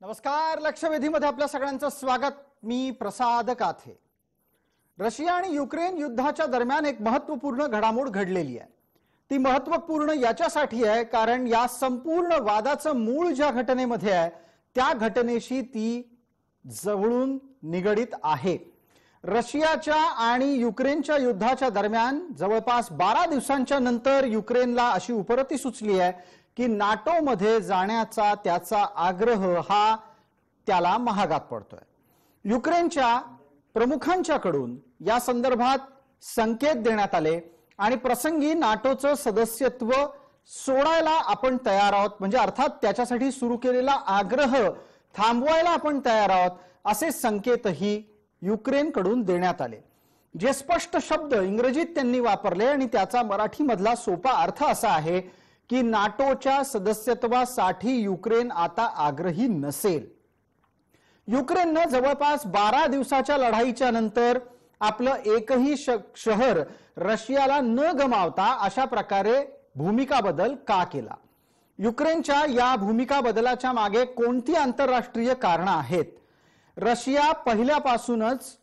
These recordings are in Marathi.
नमस्कार. लक्षवेधीमध्ये आपल्या सगळ्यांचं स्वागत. मी प्रसाद काथे. रशिया आणि युक्रेन युद्धाच्या दरम्यान एक महत्त्वपूर्ण घडामोड घडलेली आहे. ती महत्त्वपूर्ण याच्यासाठी आहे कारण या संपूर्ण वादाचं मूळ ज्या घटनेमध्ये आहे त्या घटनेशी ती जवळून निगडित आहे. रशियाच्या आणि युक्रेनच्या युद्धाच्या दरम्यान जवळपास 12 दिवसांच्या नंतर युक्रेनला अशी उपरती सुचली आहे की नाटो मध्ये जाण्याचा त्याचा आग्रह हा त्याला महागात पडतोय. युक्रेनच्या प्रमुखांच्याकडून या संदर्भात संकेत देण्यात आले आणि प्रसंगी नाटोचं सदस्यत्व सोडायला आपण तयार आहोत, म्हणजे अर्थात त्याच्यासाठी सुरू केलेला आग्रह थांबवायला आपण तयार आहोत असे संकेतही युक्रेनकडून देण्यात आले. जे स्पष्ट शब्द इंग्रजीत त्यांनी वापरले आणि त्याचा मराठी मधला सोपा अर्थ असा आहे की नाटोच्या सदस्यत्वासाठी युक्रेन आता आग्रही नसेल. युक्रेनने जवळपास 12 दिवसाच्या लढाईच्या नंतर आपलं एकही शहर रशियाला न गमावता अशा प्रकारे भूमिका बदल का केला? युक्रेनच्या या भूमिका बदलाच्या मागे कोणती आंतरराष्ट्रीय कारणं आहेत? रशिया पहिल्यापासूनच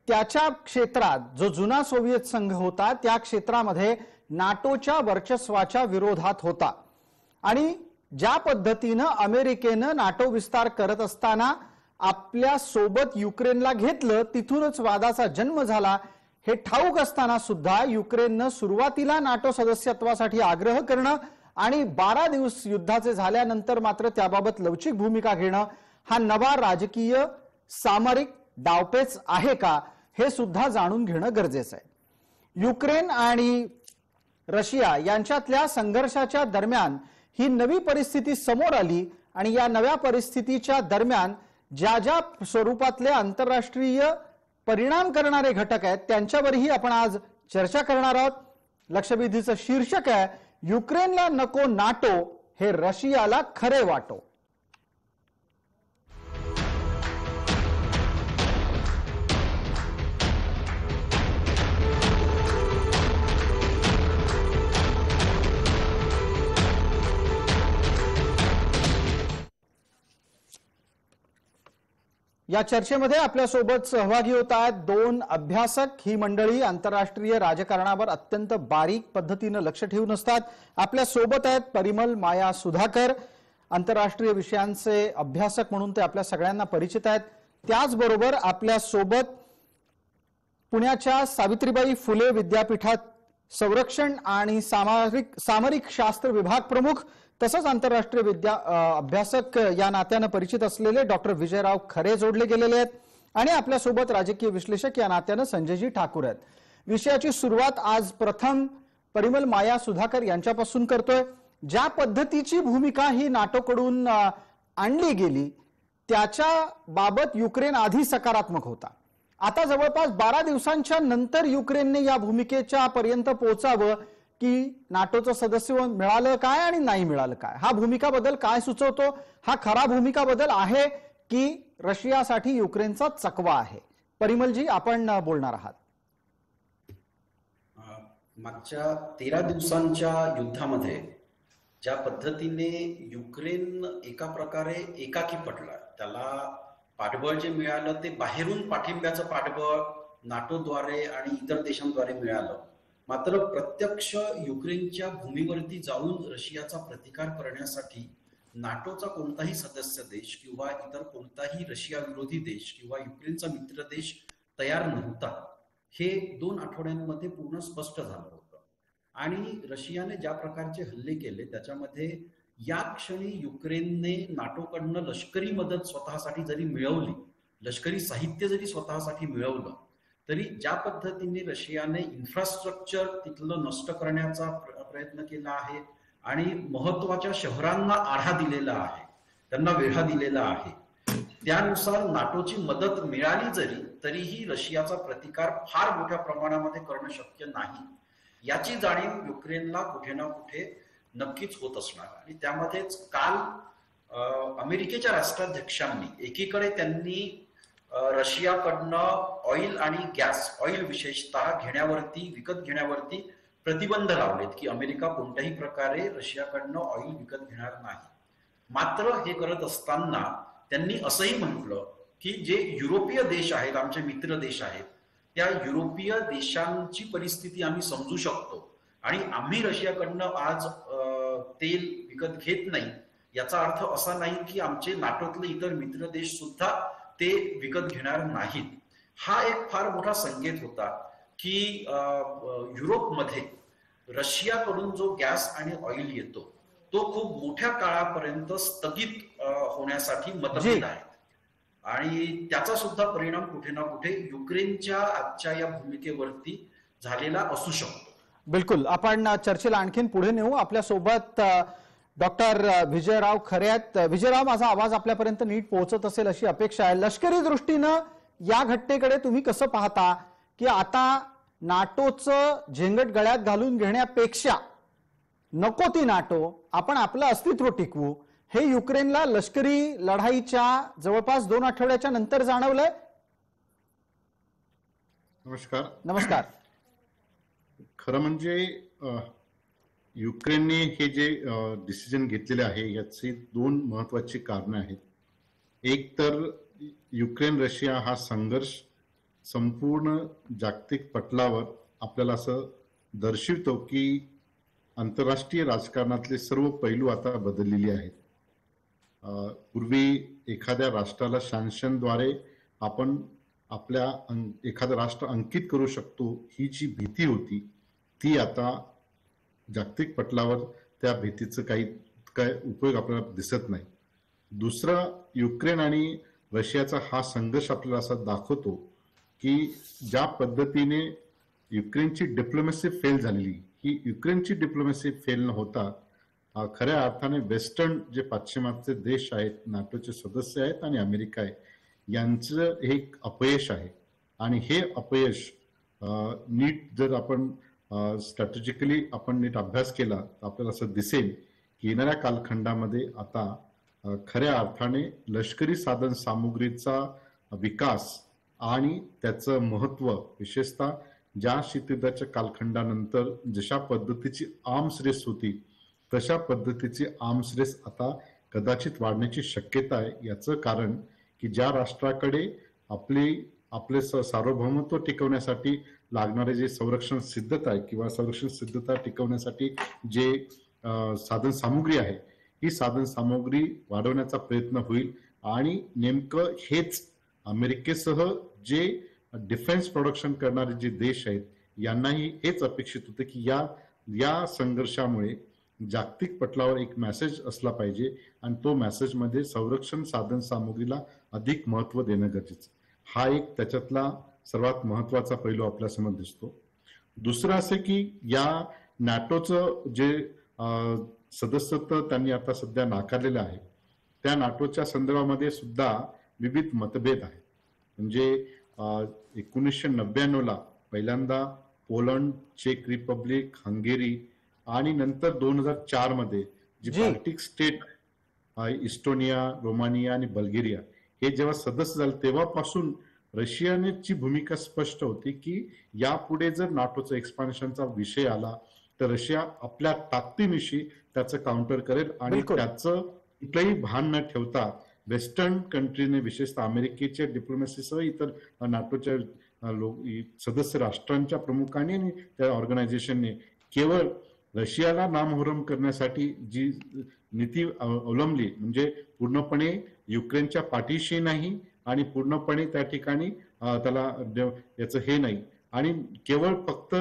त्याच्या क्षेत्रात जो जुना सोव्हिएत संघ होता त्या क्षेत्रामध्ये नाटोच्या वर्चस्वाच्या विरोधात होता आणि ज्या पद्धतीने अमेरिकेने नाटो विस्तार करत असताना आपल्या सोबत युक्रेनला घेतलं तिथूनच वादाचा जन्म झाला. हे ठाऊक असताना सुद्धा युक्रेनने सुरुवातीला नाटो सदस्यत्वासाठी आग्रह करणं आणि 12 दिवस युद्धाचे झाल्यानंतर मात्र त्याबाबत लवचिक भूमिका घेणं हा नवा राजकीय सामरिक डावपेच आहे का हे सुद्धा जाणून घेणं गरजेचं आहे. युक्रेन आणि रशिया यांच्यातल्या संघर्षाच्या दरम्यान ही नवी परिस्थिती समोर आली आणि या नव्या परिस्थितीच्या दरम्यान ज्या ज्या स्वरूपातले आंतरराष्ट्रीय परिणाम करणारे घटक आहेत त्यांच्यावरही आपण आज चर्चा करणार आहोत. लक्षवेधीचं शीर्षक आहे युक्रेनला नको नाटो, हे रशियाला खरे वाटो. या चर्चेमध्ये आपल्या सोबत सहभागी होत आहेत दोन अभ्यासक. ही मंडळी आंतरराष्ट्रीय राजकारणावर अत्यंत बारीक पद्धतीने लक्ष ठेवून असतात. आपल्या सोबत आहेत परिमल माया सुधाकर, आंतरराष्ट्रीय विषयांचे अभ्यासक म्हणून ते आपल्या सगळ्यांना परिचित आहेत. त्याचबरोबर आपल्या सोबत पुण्याच्या सावित्रीबाई फुले विद्यापीठात संरक्षण आणि सामरिक शास्त्र विभाग प्रमुख तसंच आंतरराष्ट्रीय अभ्यासक या नात्याने परिचित असलेले डॉक्टर विजयराव खरे जोडले गेलेले आहेत आणि आपल्या सोबत राजकीय विश्लेषक या नात्याने संजयजी ठाकूर आहेत. विषयाची सुरुवात आज प्रथम परिमल माया सुधाकर यांच्यापासून करतोय. ज्या पद्धतीची भूमिका ही नाटोकडून आणली गेली त्याच्या बाबत युक्रेन आधी सकारात्मक होता. आता जवळपास 12 दिवसांच्या नंतर युक्रेनने या भूमिकेच्या पर्यंत पोहोचावं की नाटोचं सदस्य मिळालं काय आणि नाही मिळालं काय, हा भूमिका बदल काय सुचवतो? हा खरा भूमिका बदल आहे की रशियासाठी युक्रेनचा चकवा आहे? परिमलजी, आपण बोलणार आहात. मागच्या 13 दिवसांच्या युद्धामध्ये ज्या पद्धतीने युक्रेन एका प्रकारे एकाकी पडला, त्याला पाठबळ जे मिळालं ते बाहेरून पाठिंब्याचं पाठबळ नाटोद्वारे आणि इतर देशांद्वारे मिळालं. मात्र प्रत्यक्ष युक्रेनच्या भूमीवरती जाऊन रशियाचा प्रतिकार करण्यासाठी नाटोचा कोणताही सदस्य देश किंवा इतर कोणताही रशिया विरोधी देश किंवा युक्रेनचा मित्र देश तयार नव्हता. हे 2 आठवड्यांमध्ये पूर्ण स्पष्ट झालं होतं. आणि रशियाने ज्या प्रकारचे हल्ले केले त्याच्यामध्ये या क्षणी युक्रेनने नाटोकडनं लष्करी मदत स्वतःसाठी जरी मिळवली, लष्करी साहित्य जरी स्वतःसाठी मिळवलं, तरी ज्या पद्धतीने रशियाने इन्फ्रास्ट्रक्चर तिथलं नष्ट करण्याचा प्रयत्न केला आहे आणि महत्वाच्या शहरांना आढा दिलेला आहे, त्यांना वेढा दिलेला आहे, त्यानुसार नाटोची मदत मिळाली जरी तरीही रशियाचा प्रतिकार फार मोठ्या प्रमाणामध्ये करणं शक्य नाही याची जाणीव युक्रेनला कुठे ना कुठे नक्कीच होत असणार. आणि त्यामध्येच काल अमेरिकेच्या राष्ट्राध्यक्षांनी एकीकडे त्यांनी रशियाकडनं ऑइल आणि गॅस, ऑइल विशेषतः विकत घेण्यावरती प्रतिबंध लावलेत की अमेरिका कोणत्याही प्रकारे रशियाकडनं ऑइल विकत घेणार नाही. मात्र हे करत असताना त्यांनी असंही म्हटलं की जे युरोपीय देश आहेत, आमचे मित्र देश आहेत, त्या युरोपीय देशांची परिस्थिती आम्ही समजू शकतो आणि आम्ही रशियाकडनं आज तेल विकत घेत नाही याचा अर्थ असा नाही की आमचे नाटोतले इतर मित्र देश सुद्धा ते विकत घेणार नाहीत. हा एक फार मोठा संकेत होता की युरोपमध्ये रशियाकडून जो गॅस आणि ऑइल येतो तो खूप मोठ्या काळापर्यंत स्थगित होण्यासाठी मतभेद आहेत आणि त्याचा सुद्धा परिणाम कुठे ना कुठे युक्रेनच्या आजच्या या भूमिकेवरती झालेला असू शकतो. बिलकुल, आपण चर्चेला आणखीन पुढे नेऊ. आपल्या सोबत डॉक्टर विजयराव खरे आहेत. विजयराव, माझा आवाज आपल्यापर्यंत नीट पोहोचत असेल अशी अपेक्षा आहे. लष्करी दृष्टीनं या घटनेकडे तुम्ही कसं पाहता की आता नाटोचं झेंगट गळ्यात घालून घेण्यापेक्षा नको ती नाटो, आपण आपलं अस्तित्व टिकवू, हे युक्रेनला लष्करी लढाईच्या जवळपास 2 आठवड्याच्या नंतर जाणवलंय? नमस्कार. नमस्कार. खरं म्हणजे युक्रेनने हे जे डिसिजन घेतलेले आहे याची 2 महत्वाची कारणं आहेत. एक तर युक्रेन रशिया हा संघर्ष संपूर्ण जागतिक पटलावर आपल्याला असं दर्शवतो की आंतरराष्ट्रीय राजकारणातले सर्व पैलू आता बदललेले आहेत. पूर्वी एखाद्या राष्ट्राला सॅन्क्शनद्वारे आपण आपल्या एखादं राष्ट्र अंकित करू शकतो ही जी भीती होती ती आता जागतिक पटलावर त्या भीतीचं काय उपयोग आपल्याला दिसत नाही. दुसरा, युक्रेन आणि रशियाचा हा संघर्ष आपल्याला असा दाखवतो की ज्या पद्धतीने युक्रेनची डिप्लोमॅसी फेल झालेली, ही युक्रेनची डिप्लोमॅसी फेल न होता खऱ्या अर्थाने वेस्टर्न जे पाश्चिमात्य देश आहेत, नाटोचे सदस्य आहेत आणि अमेरिका आहे, यांचं हे एक अपयश आहे. आणि हे अपयश नीट जर आपण स्ट्रॅटेजिकली आपण नीट अभ्यास केला तर आपल्याला असं दिसेल की येणाऱ्या कालखंडामध्ये आता खऱ्या अर्थाने लष्करी साधन सामुग्रीचा विकास आणि त्याचं महत्व, विशेषतः ज्या शीतयुद्धाच्या कालखंडानंतर जशा पद्धतीची आर्म्स रेस होती तशा पद्धतीची आर्म्स रेस आता कदाचित वाढण्याची शक्यता आहे. याचं कारण की ज्या राष्ट्राकडे आपले सार्वभौमत्व टिकवण्यासाठी लागणारे जे संरक्षण सिद्धता आहे किंवा संरक्षण सिद्धता टिकवण्यासाठी जे साधन सामुग्री आहे, ही साधन सामुग्री वाढवण्याचा प्रयत्न होईल. आणि नेमकं हेच अमेरिकेसह जे डिफेन्स प्रोडक्शन करणारे जे देश आहेत यांनाही हेच अपेक्षित होते की या संघर्षामुळे जागतिक पटलावर एक मेसेज असला पाहिजे आणि तो मेसेजमध्ये संरक्षण साधन सामुग्रीला अधिक महत्व देणं गरजेचं. हा एक त्याच्यातला सर्वात महत्वाचा पैलू आपल्यासमोर दिसतो. दुसरं असं की या नाटोचं जे सदस्यत्व त्यांनी आता सध्या नाकारलेलं आहे त्या नाटोच्या संदर्भामध्ये सुद्धा विविध मतभेद आहेत. म्हणजे 1999 पहिल्यांदा पोलंड, चेक रिपब्लिक, हंगेरी आणि नंतर 2004 मध्ये जी बाल्टिक स्टेट, इस्टोनिया, रोमानिया आणि बल्गेरिया हे जेव्हा सदस्य झाले तेव्हापासून रशियाची भूमिका स्पष्ट होती की यापुढे जर नाटोचा एक्सपान्शनचा विषय आला तर रशिया आपल्या ताकदीनिशी त्याचं काउंटर करेल आणि त्याचं कुठलंही भान न ठेवता वेस्टर्न कंट्रीने, विशेषतः अमेरिकेच्या डिप्लोमॅसीसह इतर नाटोच्या सदस्य राष्ट्रांच्या प्रमुखांनी आणि त्या ऑर्गनायझेशनने केवळ रशियाला नामोहरम करण्यासाठी जी नीती अवलंबली, म्हणजे पूर्णपणे युक्रेनच्या पाठीशी नाही आणि पूर्णपणे त्या ठिकाणी त्याला याचं हे नाही आणि केवळ फक्त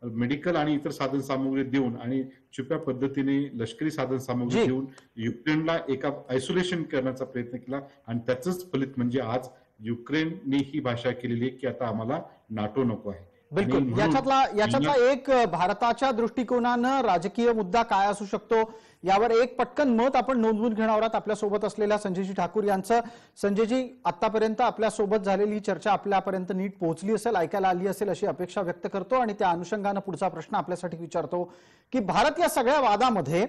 मेडिकल आणि इतर साधन सामुग्री देऊन आणि छुप्या पद्धतीने लष्करी साधन सामुग्री देऊन युक्रेनला एका आयसोलेशन करण्याचा प्रयत्न केला आणि त्याचंच फलित म्हणजे आज युक्रेनने ही भाषा केलेली आहे की आता आम्हाला नाटो नको आहे. बिलकुल, याच्यातला एक भारताच्या दृष्टिकोनानं राजकीय मुद्दा काय असू शकतो यावर एक पटकन मत आपण नोंदवून घेणार आहोत आपल्यासोबत असलेल्या संजयजी ठाकूर यांचं. संजयजी, आतापर्यंत आपल्यासोबत झालेली चर्चा आपल्यापर्यंत नीट पोहोचली असेल, ऐकायला आली असेल अशी अपेक्षा व्यक्त करतो आणि त्या अनुषंगानं पुढचा प्रश्न आपल्यासाठी विचारतो की भारत या सगळ्या वादामध्ये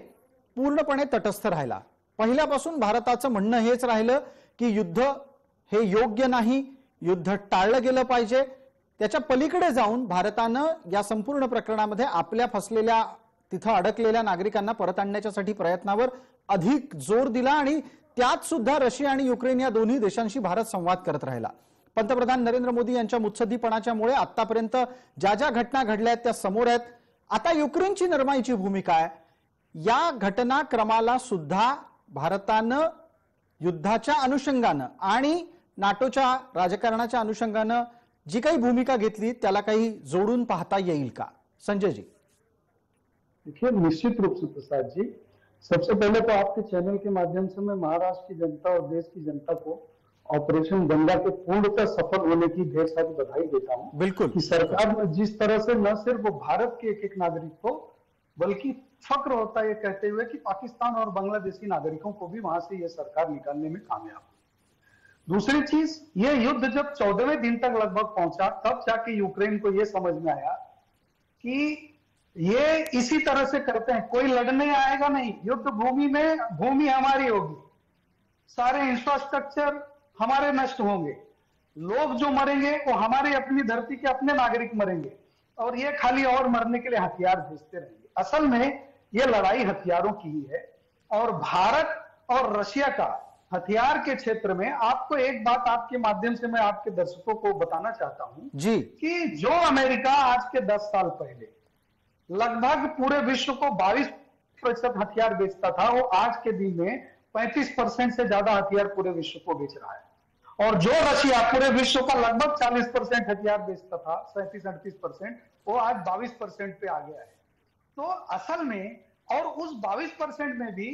पूर्णपणे तटस्थ राहिला. पहिल्यापासून भारताचं म्हणणं हेच राहिलं की युद्ध हे योग्य नाही, युद्ध टाळलं गेलं पाहिजे. त्याच्या पलीकडे जाऊन भारतानं या संपूर्ण प्रकरणामध्ये आपल्या फसलेल्या, तिथं अडकलेल्या नागरिकांना परत आणण्याच्यासाठी प्रयत्नावर अधिक जोर दिला आणि त्यात सुद्धा रशिया आणि युक्रेन या दोन्ही देशांशी भारत संवाद करत राहिला. पंतप्रधान नरेंद्र मोदी यांच्या मुत्सद्दीपणाच्यामुळे आतापर्यंत ज्या ज्या घटना घडल्या आहेत त्या समोर आहेत. आता युक्रेनची नरमाईची भूमिका आहे. या घटनाक्रमाला सुद्धा भारतानं युद्धाच्या अनुषंगानं आणि नाटोच्या राजकारणाच्या अनुषंगानं जी काही भूमिका घेतली त्याला काही जोडून पाहता येईल का? संजय जी. देखिए, निश्चित रूप से प्रसाद जी, सबसे पहले तो आपके चैनल के माध्यम से मैं महाराष्ट्र की जनता और देश की जनता को ऑपरेशन गंगा के पूर्णतः सफल होने की ढेर सारी बधाई देता हूं। बिल्कुल कि सरकार ने जिस तरह से न सिर्फ भारत के एक एक नागरिक को, बल्कि फक्र होता है ये कहते हुए कि पाकिस्तान और बांग्लादेशी नागरिकों को भी वहां से ये सरकार निकालने में कामयाब। दूसरी चीज, ये युद्ध जब 14वें दिन तक लगभग पहुंचा, तब जाके यूक्रेन को ये समझ में आया कि ये इसी तरह से करते हैं, कोई लड़ने आएगा नहीं, युद्ध भूमि में भूमि हमारी होगी, सारे इंफ्रास्ट्रक्चर हमारे नष्ट होंगे, लोग जो मरेंगे वो हमारे अपनी धरती के अपने नागरिक मरेंगे, और ये खाली और मरने के लिए हथियार भेजते रहेंगे। असल में ये लड़ाई हथियारों की ही है। और भारत और रशिया का हथियार के क्षेत्र में, आपको एक बात आपके माध्यम से मैं आपके दर्शकों को बताना चाहता हूं जी कि जो अमेरिका आज के 10 साल पहले लगभग पूरे विश्व को 22% हथियार बेचता था, वो आज के दिन में 35% से ज्यादा हथियार पूरे विश्व को बेच रहा है। और जो रशिया पूरे विश्व का लगभग 40% हथियार बेचता था, 37-38%, वो आज 22% पे आ गया है। तो असल में, और उस 22% में भी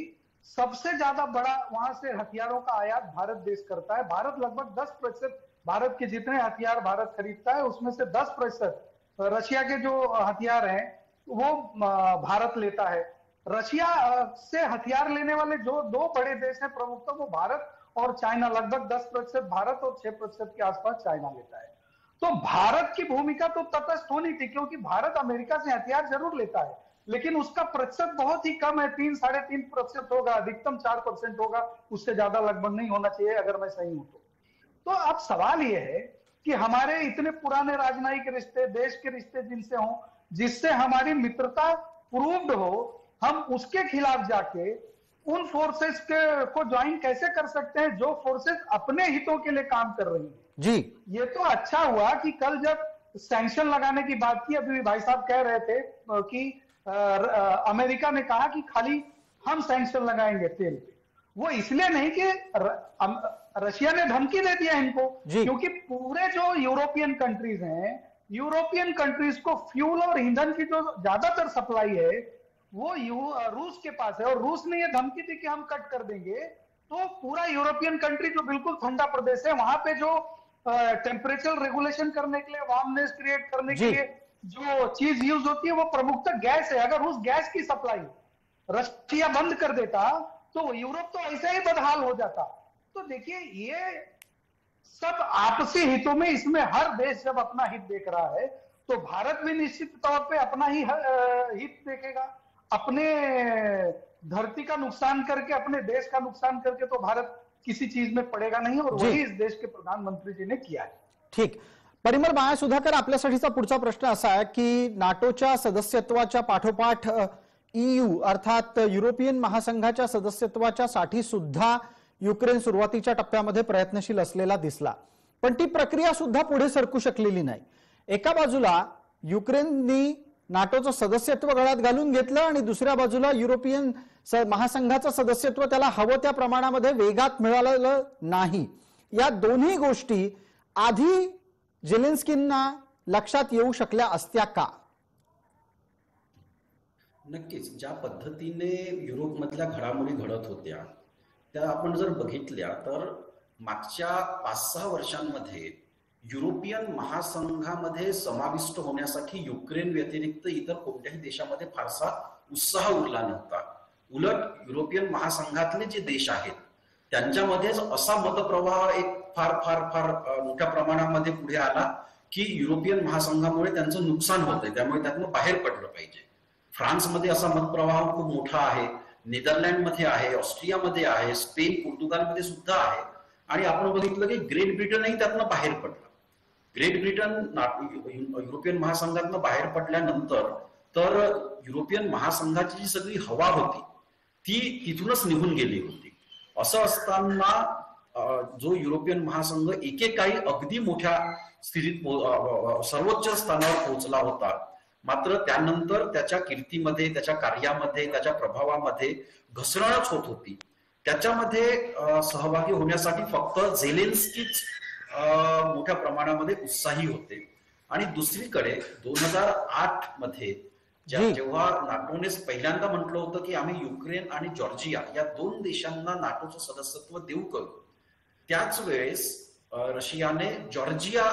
सबसे ज्यादा बड़ा वहां से हथियारों का आयात भारत देश करता है। भारत लगभग 10%, भारत के जितने हथियार भारत खरीदता है उसमें से 10% रशिया के जो हथियार हैं वो भारत लेता है। रशिया से हथियार लेने वाले जो दो बड़े देश हैं प्रमुखतः, वो भारत और चाइना। लगभग 10% भारत और 6% के आसपास चाइना लेता है। तो भारत की भूमिका तो तटस्थ होनी थी, क्योंकि भारत अमेरिका से हथियार जरूर लेता है, लेकिन उसका प्रतिशत बहुत ही कम है, 3-3.5% होगा, अधिकतम 4% होगा, उससे ज्यादा लगभग नहीं होना चाहिए, अगर मैं सही हूं तो अब सवाल यह है कि हमारे इतने पुराने राजनयिक रिश्ते, देश के रिश्ते जिनसे हों, जिससे हमारी मित्रता प्रूव्ड हो, हम उसके खिलाफ जाके उन फोर्सेस को ज्वाइन कैसे कर सकते हैं जो फोर्सेस अपने हितों के लिए काम कर रही है? जी, ये तो अच्छा हुआ कि कल जब सैंक्शन लगाने की बात की, अभी भाई साहब कह रहे थे कि अमेरिका ने कहा कि खाली हम सैंक्शन लगाएंगे तेल पे। वो इसलिए नहीं कि रशिया ने धमकी दे दिया इनको, क्योंकि पूरे जो यूरोपियन कंट्रीज हैं, यूरोपियन कंट्रीज को फ्यूल और ईंधन की जो ज्यादातर सप्लाई है वो रूस के पास है, और रूस ने ये धमकी दी कि हम कट कर देंगे। तो पूरा यूरोपियन कंट्री जो बिल्कुल ठंडा प्रदेश है, वहां पे जो टेम्परेचर रेगुलेशन करने के लिए, वार्मनेस क्रिएट करने के लिए जो चीज यूज होती है वो प्रमुखतः गैस है। अगर उस गैस की सप्लाई रशिया बंद कर देता तो यूरोप तो ऐसे ही बदहाल हो जाता। तो देखिए, ये सब आपसी हितों में, इसमें हर देश जब अपना हित देख रहा है तो भारत भी निश्चित तौर पे अपना ही हित देखेगा। अपने धरती का नुकसान करके, अपने देश का नुकसान करके तो भारत किसी चीज में पड़ेगा नहीं, और वही इस देश के प्रधानमंत्री जी ने किया है। ठीक. परिमल माया सुधाकर, आपल्यासाठीचा पुढचा प्रश्न असा आहे की नाटोच्या सदस्यत्वाच्या पाठोपाठ EU अर्थात युरोपियन महासंघाच्या सदस्यत्वाच्या साठी सुद्धा युक्रेन सुरुवातीच्या टप्प्यामध्ये प्रयत्नशील असलेला दिसला, पण ती प्रक्रिया सुद्धा पुढे सरकू शकलेली नाही. एका बाजूला युक्रेननी नाटोचं सदस्यत्व गळ्यात घालून घेतलं आणि दुसऱ्या बाजूला युरोपियन महासंघाचं सदस्यत्व त्याला हवं त्या प्रमाणामध्ये वेगात मिळालेलं नाही. या दोन्ही गोष्टी आधी झेलेन्स्कींना लक्षात येऊ शकल्या असत्या का? नक्कीच. ज्या पद्धतीने युरोपमधल्या घडामोडी घडत होत्या त्या आपण जर बघितल्या तर मागच्या 5-6 वर्षांमध्ये युरोपियन महासंघामध्ये समाविष्ट होण्यासाठी युक्रेन व्यतिरिक्त इतर कोणत्याही देशामध्ये फारसा उत्साह उरला नव्हता. उलट युरोपियन महासंघातले जे देश आहेत त्यांच्यामध्येच असा मतप्रवाह एक फार फार फार मोठ्या प्रमाणामध्ये पुढे आला की युरोपियन महासंघामुळे त्यांचं नुकसान होतंय, त्यामुळे त्यातनं बाहेर पडलं पाहिजे. फ्रान्समध्ये असा मतप्रवाह खूप मोठा आहे, नेदरलँडमध्ये आहे, ऑस्ट्रियामध्ये आहे, स्पेन, पोर्तुगालमध्ये सुद्धा आहे. आणि आपण बघितलं की ग्रेट ब्रिटनही त्यातनं बाहेर पडलं. ग्रेट ब्रिटन युरोपियन महासंघातनं बाहेर पडल्यानंतर तर युरोपियन महासंघाची जी सगळी हवा होती ती तिथूनच निघून गेली होती. असं असताना जो युरोपियन महासंघ एकेकाळी अगदी मोठ्या स्थितीत सर्वोच्च स्थानावर पोहोचला होता, मात्र त्यानंतर त्याच्या कीर्तीमध्ये, त्याच्या कार्यामध्ये, त्याच्या प्रभावामध्ये घसरणच होत होती. त्याच्यामध्ये सहभागी होण्यासाठी फक्त झेलेन्स्कीच मोठ्या प्रमाणामध्ये उत्साही होते. आणि दुसरीकडे 2008 मध्ये जेव्हा नाटोने पहिल्यांदा म्हटलं होतं की आम्ही युक्रेन आणि जॉर्जिया या 2 देशांना नाटोचं सदस्यत्व देऊ करू, त्याच वेळेस रशियाने जॉर्जिया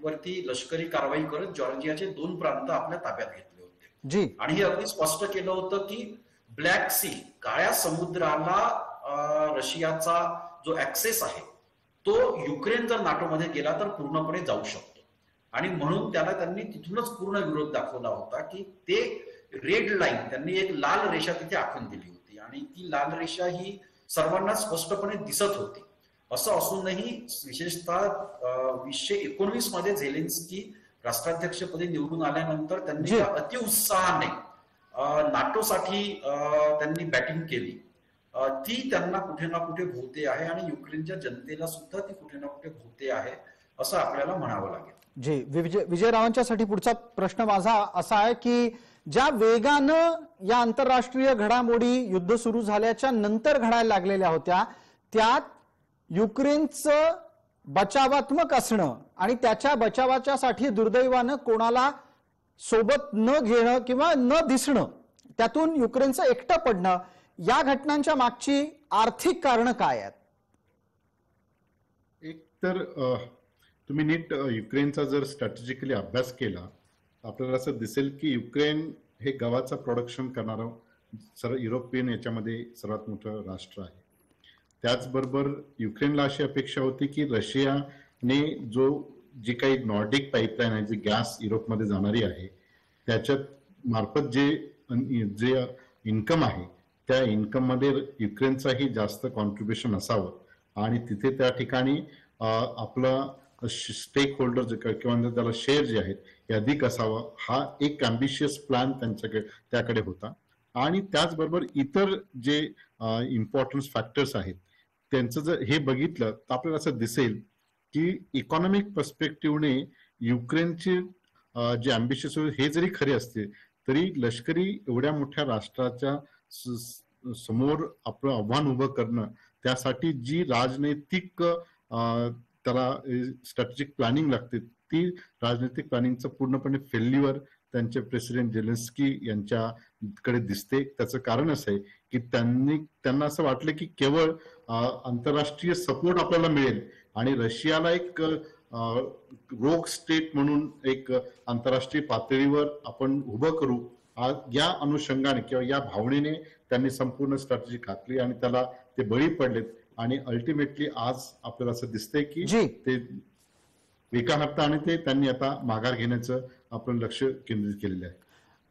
वरती लष्करी कारवाई करत जॉर्जियाचे 2 प्रांत आपल्या ताब्यात घेतले होते. आणि हे अगदी स्पष्ट केलं होतं की ब्लॅक सी, काळ्या समुद्राला रशियाचा जो ऍक्सेस आहे तो युक्रेन जर नाटोमध्ये गेला तर पूर्णपणे जाऊ शकतो. आणि म्हणून त्यांनी तिथूनच पूर्ण विरोध दाखवला होता की ते रेड लाईन, त्यांनी एक लाल रेषा तिथे आखून दिली होती आणि ती लाल रेषा ही सर्वांना स्पष्टपणे दिसत होती. असं असूनही विशेषतः 2019 मध्ये झेलेन्स्की राष्ट्राध्यक्षपदी निवडून आल्यानंतर त्यांनी अतिउत्साहाने नाटोसाठी त्यांनी बॅटिंग केली. ती त्यांना कुठे ना कुठे भोवते आहे आणि युक्रेनच्या जनतेला सुद्धा ती कुठे ना कुठे भोवते आहे असं आपल्याला म्हणावं लागेल. जी, विजयरावांच्यासाठी पुढचा प्रश्न माझा असा आहे की ज्या वेगानं या आंतरराष्ट्रीय घडामोडी युद्ध सुरू झाल्याच्या नंतर घडायला लागलेल्या होत्या, त्यात युक्रेनचं बचावात्मक असणं आणि त्याच्या बचावाच्यासाठी दुर्दैवानं कोणाला सोबत न घेणं किंवा न दिसणं, त्यातून युक्रेनचं एकटं पडणं, या घटनांच्या मागची आर्थिक कारणं काय आहेत? एक तर तुम्ही नीट युक्रेनचा जर स्ट्रॅटेजिकली अभ्यास केला, आपल्याला असं दिसेल की युक्रेन हे गव्हाचं प्रोडक्शन करणारं युरोपियन याच्यामध्ये सर्वात मोठं राष्ट्र आहे. त्याचबरोबर युक्रेनला अशी अपेक्षा होती की रशियाने जी काही नॉर्डिक पाईपलाईन आहे, जी गॅस युरोपमध्ये जाणारी आहे, त्याच्यात मार्फत जे इन्कम आहे त्या इन्कम मध्ये युक्रेनचाही जास्त कॉन्ट्रीब्युशन असावं आणि तिथे त्या ठिकाणी आपला स्टेक होल्डर किंवा त्याला शेअर जे आहेत हे अधिक असावं, हा एक अम्बिशियस प्लॅन त्याकडे होता. आणि त्याचबरोबर इतर जे इम्पॉर्टन्स फॅक्टर्स आहेत त्यांचं जर हे बघितलं तर आपल्याला असं दिसेल की इकॉनॉमिक पर्स्पेक्टिव्हने युक्रेनचे जे अम्बिशियस हे जरी खरे असते तरी लष्करी एवढ्या मोठ्या राष्ट्राच्या समोर आपलं आव्हान उभं करणं, त्यासाठी जी राजनैतिक त्याला स्ट्रॅटेजिक प्लॅनिंग लागते, ती राजनैतिक प्लॅनिंगचं पूर्णपणे फेल्युअर त्यांचे प्रेसिडेंट झेलेन्स्की यांच्याकडे दिसते. त्याचं कारण असं आहे की त्यांना असं वाटलं की केवळ आंतरराष्ट्रीय सपोर्ट आपल्याला मिळेल आणि रशियाला एक रोग स्टेट म्हणून एक आंतरराष्ट्रीय पातळीवर आपण उभं करू, या अनुषंगाने किंवा या भावनेने त्यांनी संपूर्ण स्ट्रॅटेजी घातली आणि त्याला ते बळी पडलेत. आणि अल्टिमेटली आज आपल्याला असं दिसतंय की ते एका हाताने त्यांनी आता माघार घेण्याचं आपण लक्ष केंद्रित केलेलं आहे.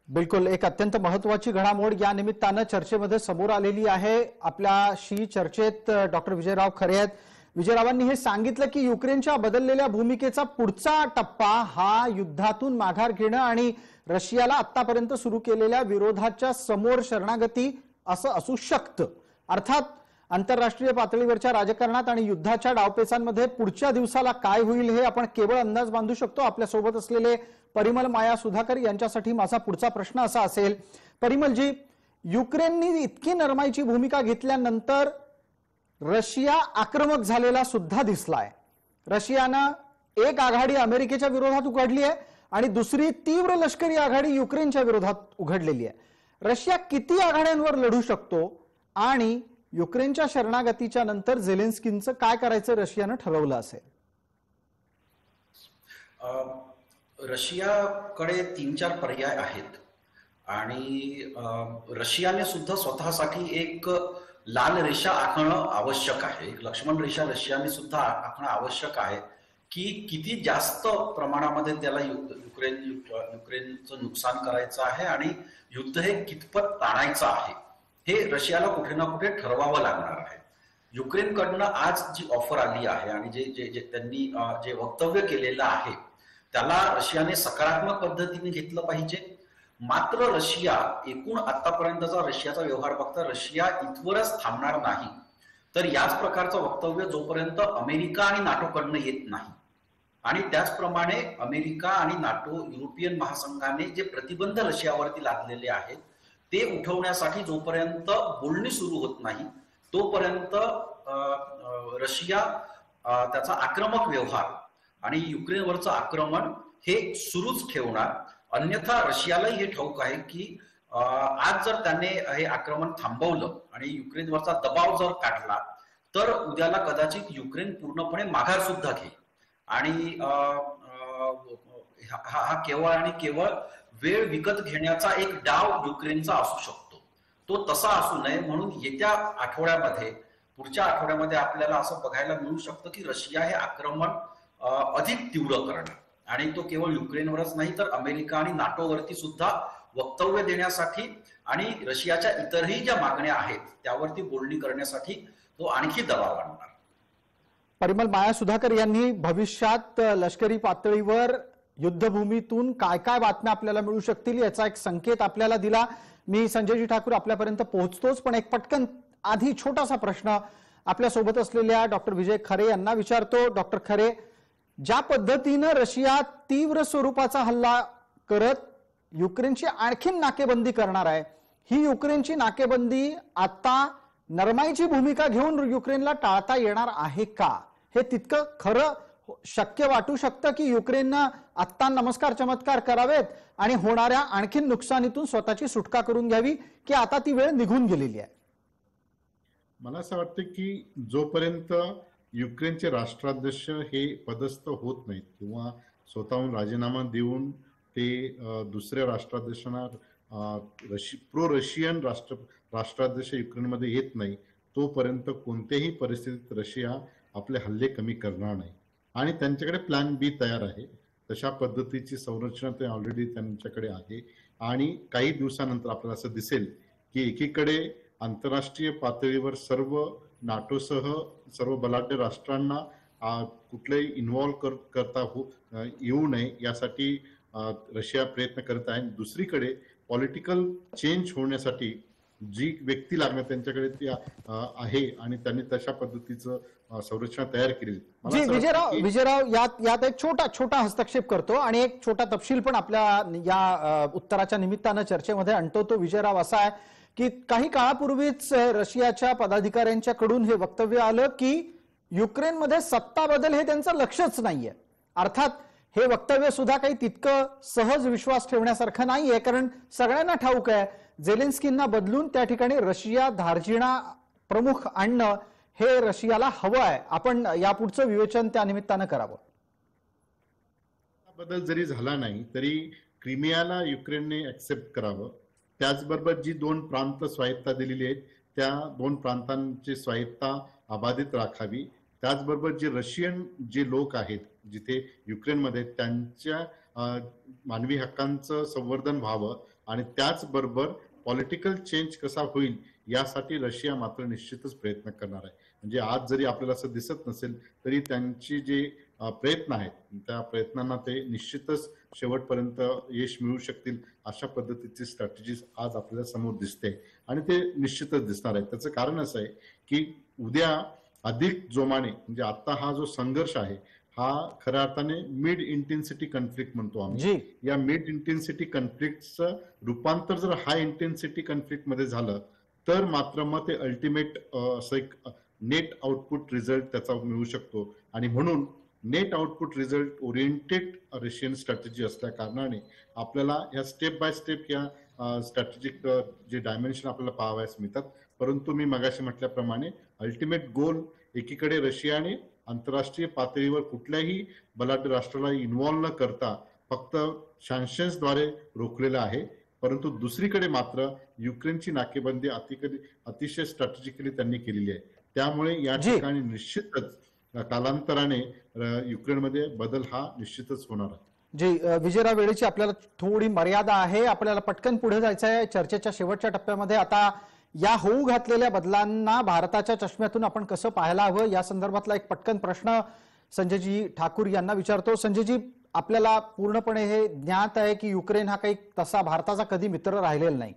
बिलकुल, एक अत्यंत महत्वाची घडामोड या निमित्तानं चर्चेमध्ये समोर आलेली आहे. आपल्याशी चर्चेत डॉक्टर विजयराव खरे आहेत. विजयरावांनी हे सांगितलं की युक्रेनच्या बदललेल्या भूमिकेचा पुढचा टप्पा हा युद्धातून माघार घेणं आणि रशियाला आतापर्यंत सुरू केलेल्या विरोधाच्या समोर शरणागती असं असू शकतं. अर्थात आंतरराष्ट्रीय पातळीवरच्या राजकारणात आणि युद्धाच्या डावपेचांमध्ये पुढच्या दिवसाला काय होईल हे आपण केवळ अंदाज बांधू शकतो. आपल्या सोबत असलेले परिमल माया सुधाकर यांच्यासाठी माझा पुढचा प्रश्न असा असेल, परिमलजी, युक्रेननी इतकी नरमाईची भूमिका घेतल्यानंतर रशिया आक्रमक झालेला सुद्धा दिसलाय. रशियानं एक आघाडी अमेरिकेच्या विरोधात उघडली आहे आणि दुसरी तीव्र लष्करी आघाडी युक्रेनच्या विरोधात उघडलेली आहे. रशिया किती आघाड्यांवर लढू शकतो आणि युक्रेनच्या शरणागतीच्या नंतर झेलेन्स्कींचं काय करायचं रशियानं ठरवलं असेल? रशियाकडे 3-4 पर्याय आहेत आणि रशियाने सुद्धा स्वतःसाठी एक लाल रेषा आखणं आवश्यक आहे, एक लक्ष्मण रेषा रशियाने सुद्धा आखणं आवश्यक आहे की किती जास्त प्रमाणामध्ये त्याला युक्रेनचं नुकसान करायचं आहे आणि युद्ध हे कितपत ताणायचं आहे हे रशियाला कुठे ना कुठे ठरवावं लागणार आहे. युक्रेनकडनं आज जी ऑफर आली आहे आणि जे त्यांनी जे वक्तव्य केलेलं आहे त्याला रशियाने सकारात्मक पद्धतीने घेतलं पाहिजे. मात्र रशिया एकूण आतापर्यंतचा रशियाचा व्यवहार बघता रशिया इथवरच थांबणार नाही. तर याच प्रकारचं वक्तव्य जोपर्यंत अमेरिका आणि नाटोकडनं येत नाही, आणि त्याचप्रमाणे अमेरिका आणि नाटो, युरोपियन महासंघाने जे प्रतिबंध रशियावरती लादलेले आहेत ते उठवण्यासाठी जोपर्यंत बोलणी सुरू होत नाही, तोपर्यंत रशिया त्याचा आक्रमक व्यवहार आणि युक्रेनवरचं आक्रमण हे सुरूच ठेवणार. अन्यथा रशियालाही हे ठाऊक आहे की आज जर त्याने हे आक्रमण थांबवलं आणि युक्रेनवरचा दबाव जर काढला तर उद्याला कदाचित युक्रेन पूर्णपणे माघार सुद्धा घेईल. आणि हा केवळ आणि केवळ वेळ विकत घेण्याचा एक डाव युक्रेनचा असू शकतो. तो तसा असू नये म्हणून येत्या आठवड्यामध्ये, पुढच्या आठवड्यामध्ये आपल्याला असं बघायला मिळू शकतं की रशिया हे आक्रमण अधिक तीव्र करणार, आणि तो केवळ युक्रेनवरच नाही तर अमेरिका आणि नाटोवरती सुद्धा वक्तव्य देण्यासाठी आणि रशियाच्या इतरही ज्या मागण्या आहेत त्यावरती बोलणी करण्यासाठी तो आणखी दबाव आणणार. परिमल, माया सुधाकर यांनी भविष्यात लष्करी पातळीवर युद्धभूमीतून काय काय बातम्या आपल्याला मिळू शकतील याचा एक संकेत आपल्याला दिला. मी संजयजी ठाकूर आपल्यापर्यंत पोहोचतोच, पण एक पटकन आधी छोटासा प्रश्न आपल्या सोबत असलेल्या डॉक्टर विजय खरे यांना विचारतो. डॉक्टर खरे, ज्या पद्धतीनं रशिया तीव्र स्वरूपाचा हल्ला करत युक्रेनची आणखीन नाकेबंदी करणार आहे, ही युक्रेनची नाकेबंदी आता नरमाईची भूमिका घेऊन युक्रेनला टाळता येणार आहे का? हे तितकं खरं शक्य वाटू शकतं की युक्रेननं आत्ता नमस्कार चमत्कार करावेत आणि होणाऱ्या आणखीन नुकसानीतून स्वतःची सुटका करून घ्यावी, की आता ती वेळ निघून गेलेली आहे? मला असं वाटतं की जोपर्यंत युक्रेनचे राष्ट्राध्यक्ष हे पदस्थ होत नाहीत किंवा स्वतःहून राजीनामा देऊन ते दुसऱ्या राष्ट्राध्यक्षांना प्रो रशियन राष्ट्राध्यक्ष युक्रेनमध्ये येत नाही, तोपर्यंत कोणत्याही परिस्थितीत रशिया आपले हल्ले कमी करणार नाही. आणि त्यांच्याकडे प्लॅन बी तयार आहे. तशा पद्धतीची संरचना ते ऑलरेडी त्यांच्याकडे आहे. आणि काही दिवसानंतर आपल्याला असं दिसेल की एकीकडे आंतरराष्ट्रीय पातळीवर सर्व नाटोसह सर्व बलाढ्य राष्ट्रांना कुठलेही इन्व्हॉल्व्ह करता येऊ नये यासाठी रशिया प्रयत्न करत आहे. दुसरीकडे पॉलिटिकल चेंज होण्यासाठी जी व्यक्ती लागणार त्यांच्याकडे ती आहे आणि त्यांनी तशा पद्धतीचं संरचना तयार केली. विजयराव, यात एक छोटा हस्तक्षेप करतो आणि एक छोटा तपशील पण आपल्या या उत्तराच्या निमित्तानं चर्चेमध्ये आणतो. तो विजयराव असा आहे की काही काळापूर्वीच रशियाच्या पदाधिकाऱ्यांच्याकडून हे वक्तव्य आलं की युक्रेनमध्ये सत्ता बदल हे त्यांचं लक्षच नाहीये. अर्थात हे वक्तव्य सुद्धा काही तितकं सहज विश्वास ठेवण्यासारखं नाहीये, कारण सगळ्यांना ठाऊक आहे झेलेन्स्कींना बदलून त्या ठिकाणी रशिया धार्जिणा प्रमुख आणणं हे रशियाला हवं आहे. आपण यापुढचं विवेचन त्या निमित्तानं करावं. बदल जरी झाला नाही तरी क्रिमियाला युक्रेनने ऍक्सेप्ट करावं. त्याचबरोबर जी 2 प्रांत स्वायत्ता दिलेली आहेत त्या 2 प्रांतांची स्वायत्ता अबाधित राखावी. त्याचबरोबर जे रशियन जे लोक आहेत जिथे युक्रेनमध्ये त्यांच्या मानवी हक्कांचं संवर्धन व्हावं आणि त्याचबरोबर पॉलिटिकल चेंज कसा होईल यासाठी रशिया मात्र निश्चितच प्रयत्न करणार आहे. म्हणजे आज जरी आपल्याला असं दिसत नसेल तरी त्यांची जे प्रयत्न आहेत त्या प्रयत्नांना ते निश्चितच शेवटपर्यंत यश मिळू शकतील अशा पद्धतीची स्ट्रॅटेजी आज आपल्याला समोर दिसते आणि ते निश्चितच दिसणार आहे. त्याचं कारण असं आहे की उद्या अधिक जोमाने, म्हणजे आता हा जो संघर्ष आहे हा खऱ्या अर्थाने मिड इंटेन्सिटी कॉन्फ्लिक्ट म्हणतो आम्ही. या मिड इंटेन्सिटी कॉन्फ्लिक्टचं रूपांतर जर हाय इंटेन्सिटी कॉन्फ्लिक्ट मध्ये झालं तर मात्र मग ते अल्टिमेट असं एक नेट आउटपुट रिझल्ट त्याचा मिळू शकतो. आणि म्हणून net output result oriented Russian strategy असल्या कारणाने आपल्याला या स्टेप बाय स्टेप या स्ट्रॅटेजिक जे डायमेन्शन आपल्याला पाहावयास मिळतात. परंतु मी मगाशी म्हटल्याप्रमाणे अल्टिमेट गोल एकीकडे रशियाने आंतरराष्ट्रीय पातळीवर कुठल्याही बलाढ्य राष्ट्राला इन्व्हॉल्व न करता फक्त सॅन्क्शन्सद्वारे रोखलेला आहे. परंतु दुसरीकडे मात्र युक्रेनची नाकेबंदी अतिशय स्ट्रॅटेजिकली त्यांनी केलेली आहे. त्यामुळे या ठिकाणी निश्चितच कालांतराने युक्रेनमध्ये बदल हा निश्चितच होणार आहे. जी विजयराव, वेळेची आपल्याला थोडी मर्यादा आहे, आपल्याला पटकन पुढे जायचं आहे चर्चेच्या शेवटच्या टप्प्यामध्ये. आता या होऊ घातलेल्या बदलांना भारताच्या चष्म्यातून आपण कसं पाहायला हवं या संदर्भातला एक पटकन प्रश्न संजयजी ठाकूर यांना विचारतो. संजयजी, आपल्याला पूर्णपणे हे ज्ञात आहे की युक्रेन हा काही तसा भारताचा कधी मित्र राहिलेला नाही.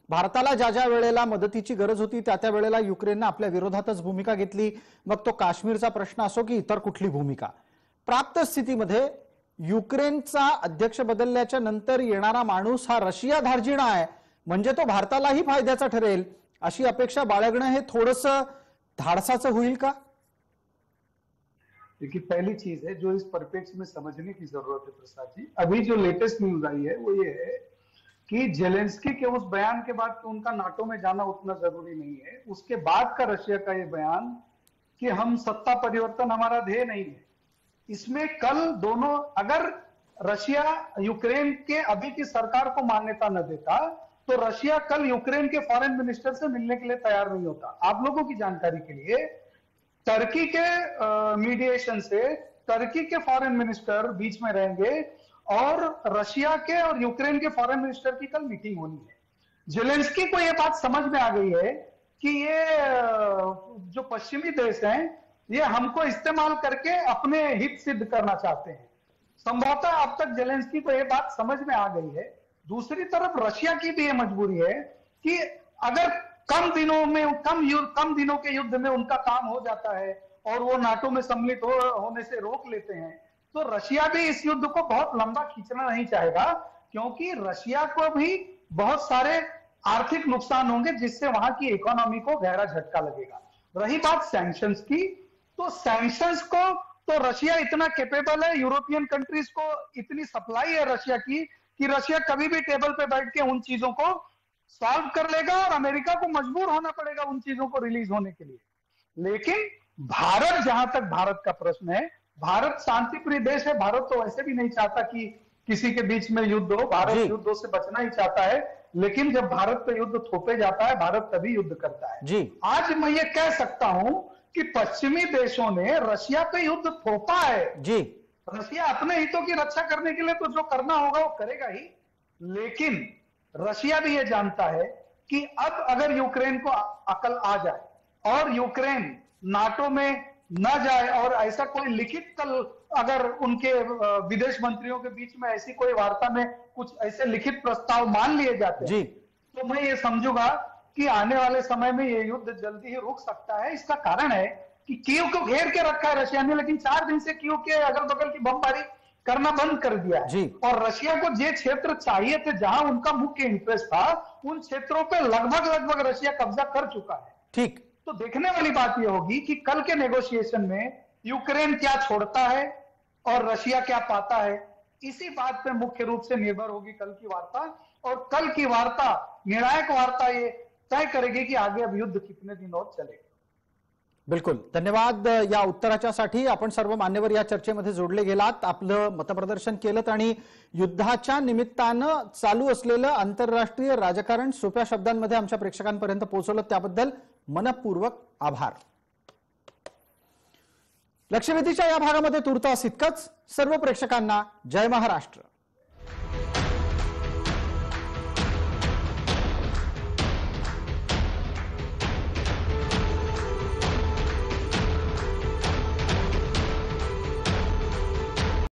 भारताला ज्या ज्या वेळेला मदतीची गरज होती त्या त्या वेळेला युक्रेननं आपल्या विरोधातच भूमिका घेतली, मग तो काश्मीरचा प्रश्न असो की इतर कुठली भूमिका. प्राप्त स्थितीमध्ये युक्रेनचा अध्यक्ष बदलल्याच्या नंतर येणारा माणूस हा रशिया धार्जिणा आहे, म्हणजे तो भारतालाही फायद्याचा ठरेल अशी अपेक्षा बाळगणं हे थोडंसं धाडसाचं होईल का? देखिए, पहली चीज है जो इस परिप्रेक्ष्य में समझने की जरूरत है प्रसाद जी, अभी जो लेटेस्ट न्यूज आई है वो ये है कि जेलेंस्की के उस बयान के बाद कि उनका नाटो में जाना उतना जरूरी नहीं है, उसके बाद का रशिया का ये बयान कि हम सत्ता परिवर्तन हमारा ध्येय नहीं है, इसमें कल दोनों, अगर रशिया यूक्रेन के अभी की सरकार को मान्यता न देता तो रशिया कल यूक्रेन के फॉरेन मिनिस्टर से मिलने के लिए तैयार नहीं होता. आप लोगों की जानकारी के लिए टर्की के मीडिएशन से टर्की के फॉरेन मिनिस्टर बीच में रहेंगे और रशिया के और यूक्रेन के फॉरेन मिनिस्टर की कल मीटिंग होनी है. जेलेंस्की को यह बात समझ में आ गई है कि ये जो पश्चिमी देश हैं ये हमको इस्तेमाल करके अपने हित सिद्ध करना चाहते हैं. संभवतः अब तक जेलेंस्की को यह बात समझ में आ गई है. दूसरी तरफ रशिया की भी यह मजबूरी है कि अगर कम दिनों के युद्ध में उनका काम हो जाता है और वो नाटो में सम्मिलित होने से रोक लेते हैं तो रशिया भी इस युद्ध को बहुत लंबा खींचना नहीं चाहेगा, क्योंकि रशिया को भी बहुत सारे आर्थिक नुकसान होंगे जिससे वहां की इकोनॉमी को गहरा झटका लगेगा. रही बात सैंक्शंस की, तो सैंक्शंस को तो रशिया इतना कैपेबल है, यूरोपियन कंट्रीज को इतनी सप्लाई है रशिया की कि रशिया कभी भी टेबल पे बैठ के उन चीजों को सॉल्व कर लेगा और अमेरिका को मजबूर होना पड़ेगा उन चीजों को रिलीज होने के लिए. लेकिन भारत, जहां तक भारत का प्रश्न है, भारत शांति प्रिय देश है. भारत तो वैसे भी नहीं चाहता कि किसी के बीच में युद्ध हो, भारत युद्धों से बचना ही चाहता है. लेकिन जब भारत पे युद्ध थोपे जाता है, भारत तभी युद्ध करता है जी. आज मैं ये कह सकता हूं कि पश्चिमी देशों ने रशिया पे युद्ध थोपा है जी. रशिया अपने हितों की रक्षा करने के लिए तो जो करना होगा वो करेगा ही. लेकिन रशिया भी ये जानता है कि अब अगर यूक्रेन को अकल आ जाए और यूक्रेन नाटो में न जाए और ऐसा कोई लिखित कल अगर उनके विदेश मंत्रियों के बीच में ऐसी कोई वार्ता में कुछ ऐसे लिखित प्रस्ताव मान लिए जाते हैं तो मैं ये समझूंगा कि आने वाले समय में ये युद्ध जल्दी ही रुक सकता है. इसका कारण है कि कीव को घेर के रखा है रशिया ने, लेकिन 4 दिन से कीव के अगल बगल की बमबारी करना बंद कर दिया है. और रशिया को जे क्षेत्र चाहिए थे, जहां उनका मुख्य इंटरेस्ट था, उन क्षेत्रों पे लगभग रशिया कब्जा कर चुका है. ठीक. तो देखने वाली बात यह होगी कि कल के नेगोशिएशन में यूक्रेन क्या छोड़ता है और रशिया क्या पाता है. इसी बात पे मुख्य रूप से निर्भर होगी कल की वार्ता. और कल की वार्ता, निर्णायक वार्ता, ये तय करेगी की आगे अब युद्ध कितने दिन और चलेगा. बिलकुल, धन्यवाद या उत्तराच्यासाठी. आपण सर्व मान्यवर या चर्चेमध्ये जोडले गेलात, आपलं मतप्रदर्शन केलं आणि युद्धाच्या निमित्तानं चालू असलेलं आंतरराष्ट्रीय राजकारण सोप्या शब्दांमध्ये आमच्या प्रेक्षकांपर्यंत पोहोचवलं, त्याबद्दल मनपूर्वक आभार. लक्षवेधीच्या या भागामध्ये तुर्तास इतकंच. सर्व प्रेक्षकांना जय महाराष्ट्र.